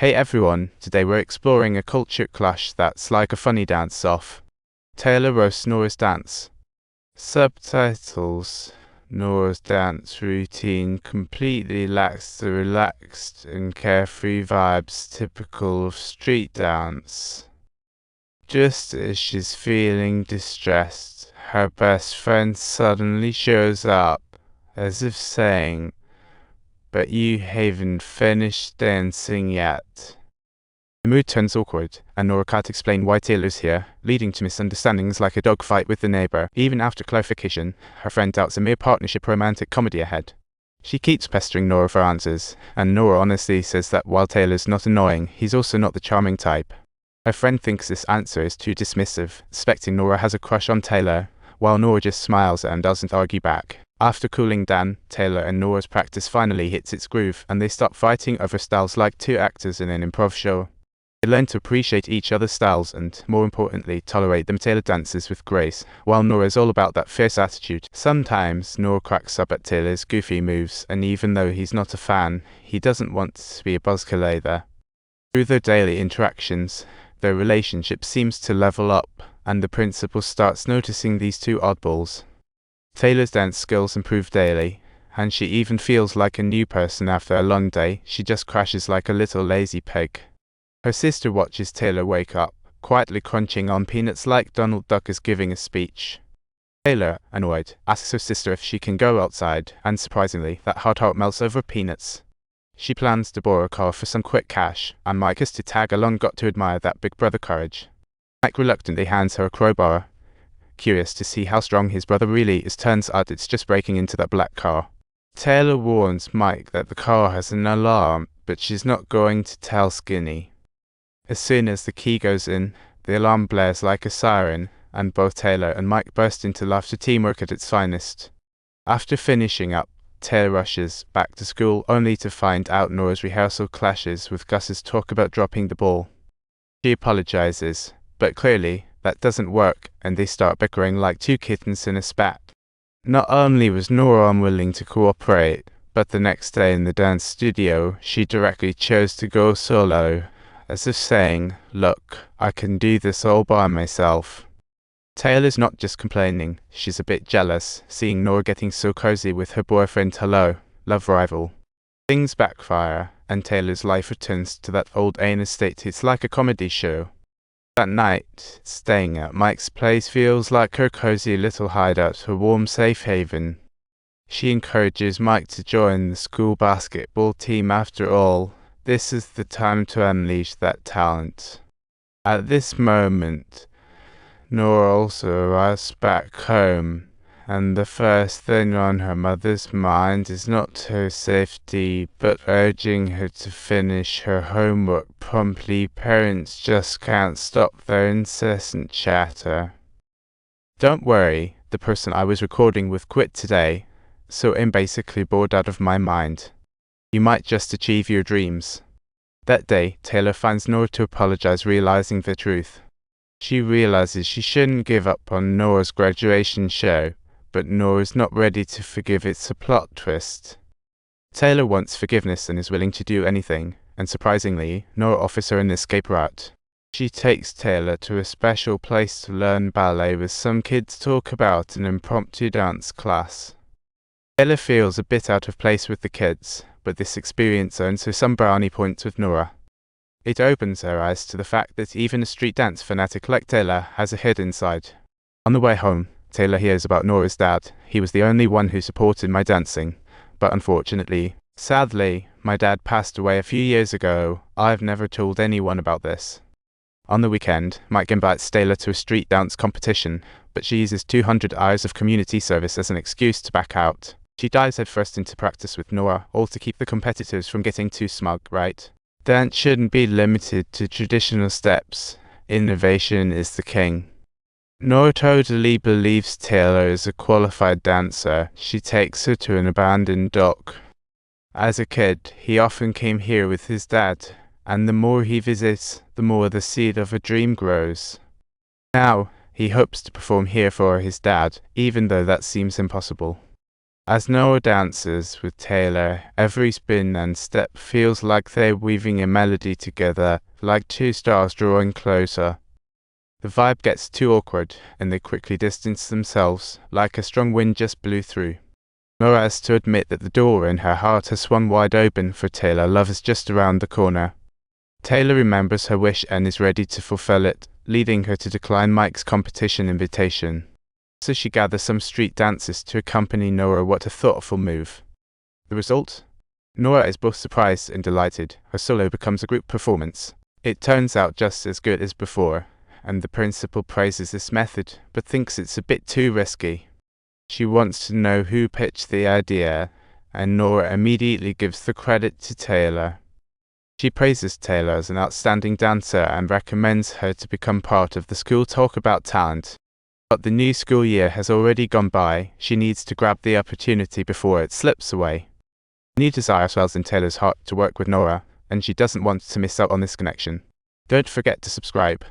Hey everyone, today we're exploring a culture clash that's like a funny dance-off. Taylor roasts Nora's dance. Subtitles: Nora's dance routine completely lacks the relaxed and carefree vibes typical of street dance. Just as she's feeling distressed, her best friend suddenly shows up, as if saying, "But you haven't finished dancing yet." The mood turns awkward, and Nora can't explain why Taylor's here, leading to misunderstandings like a dogfight with the neighbor. Even after clarification, her friend doubts a mere partnership romantic comedy ahead. She keeps pestering Nora for answers, and Nora honestly says that while Taylor's not annoying, he's also not the charming type. Her friend thinks this answer is too dismissive, suspecting Nora has a crush on Taylor, while Nora just smiles and doesn't argue back. After cooling down, Taylor and Nora's practice finally hits its groove, and they start fighting over styles like two actors in an improv show. They learn to appreciate each other's styles and, more importantly, tolerate them Taylor dances with grace, while Nora's all about that fierce attitude. Sometimes, Nora cracks up at Taylor's goofy moves, and even though he's not a fan, he doesn't want to be a buzzkill either. Through their daily interactions, their relationship seems to level up, and the principal starts noticing these two oddballs. Taylor's dance skills improve daily, and she even feels like a new person after a long day. She just crashes like a little lazy pig. Her sister watches Taylor wake up, quietly crunching on peanuts like Donald Duck is giving a speech. Taylor, annoyed, asks her sister if she can go outside, and surprisingly, that hard heart melts over peanuts. She plans to borrow a car for some quick cash, and Mike is to tag along, got to admire that big brother courage. Mike reluctantly hands her a crowbar. Curious to see how strong his brother really is, turns out it's just breaking into that black car. Taylor warns Mike that the car has an alarm, but she's not going to tell Skinny. As soon as the key goes in, the alarm blares like a siren, and both Taylor and Mike burst into laughter, teamwork at its finest. After finishing up, Taylor rushes back to school, only to find out Nora's rehearsal clashes with Gus's talk about dropping the ball. She apologizes, but clearly that doesn't work, and they start bickering like two kittens in a spat. Not only was Nora unwilling to cooperate, but the next day in the dance studio, she directly chose to go solo, as if saying, "Look, I can do this all by myself." Taylor's not just complaining, she's a bit jealous, seeing Nora getting so cozy with her boyfriend. Hello, love rival. Things backfire, and Taylor's life returns to that old Anna state. It's like a comedy show. That night, staying at Mike's place feels like her cozy little hideout, her warm safe haven. She encourages Mike to join the school basketball team. After all, this is the time to unleash that talent. At this moment, Nora also arrives back home, and the first thing on her mother's mind is not her safety, but urging her to finish her homework promptly. Parents just can't stop their incessant chatter. Don't worry, the person I was recording with quit today, so I'm basically bored out of my mind. You might just achieve your dreams. That day, Taylor finds Nora to apologize, realizing the truth. She realizes she shouldn't give up on Nora's graduation show, but Nora's not ready to forgive. It's a plot twist. Taylor wants forgiveness and is willing to do anything, and surprisingly, Nora offers her an escape route. She takes Taylor to a special place to learn ballet with some kids, talk about an impromptu dance class. Taylor feels a bit out of place with the kids, but this experience earns her some brownie points with Nora. It opens her eyes to the fact that even a street dance fanatic like Taylor has a hidden side. On the way home, Taylor hears about Nora's dad. "He was the only one who supported my dancing, but unfortunately, sadly, my dad passed away a few years ago. I've never told anyone about this." On the weekend, Mike invites Taylor to a street dance competition, but she uses 200 hours of community service as an excuse to back out. She dives headfirst into practice with Nora, all to keep the competitors from getting too smug, right? Dance shouldn't be limited to traditional steps. Innovation is the king. Nora totally believes Taylor is a qualified dancer. She takes her to an abandoned dock. As a kid, he often came here with his dad, and the more he visits, the more the seed of a dream grows. Now, he hopes to perform here for his dad, even though that seems impossible. As Nora dances with Taylor, every spin and step feels like they're weaving a melody together, like two stars drawing closer. The vibe gets too awkward, and they quickly distance themselves, like a strong wind just blew through. Nora has to admit that the door in her heart has swung wide open for Taylor. Love is just around the corner. Taylor remembers her wish and is ready to fulfill it, leading her to decline Mike's competition invitation. So she gathers some street dancers to accompany Nora. What a thoughtful move. The result? Nora is both surprised and delighted. Her solo becomes a group performance. It turns out just as good as before, and the principal praises this method, but thinks it's a bit too risky. She wants to know who pitched the idea, and Nora immediately gives the credit to Taylor. She praises Taylor as an outstanding dancer and recommends her to become part of the school talk about talent. But the new school year has already gone by. She needs to grab the opportunity before it slips away. A new desire swells in Taylor's heart to work with Nora, and she doesn't want to miss out on this connection. Don't forget to subscribe.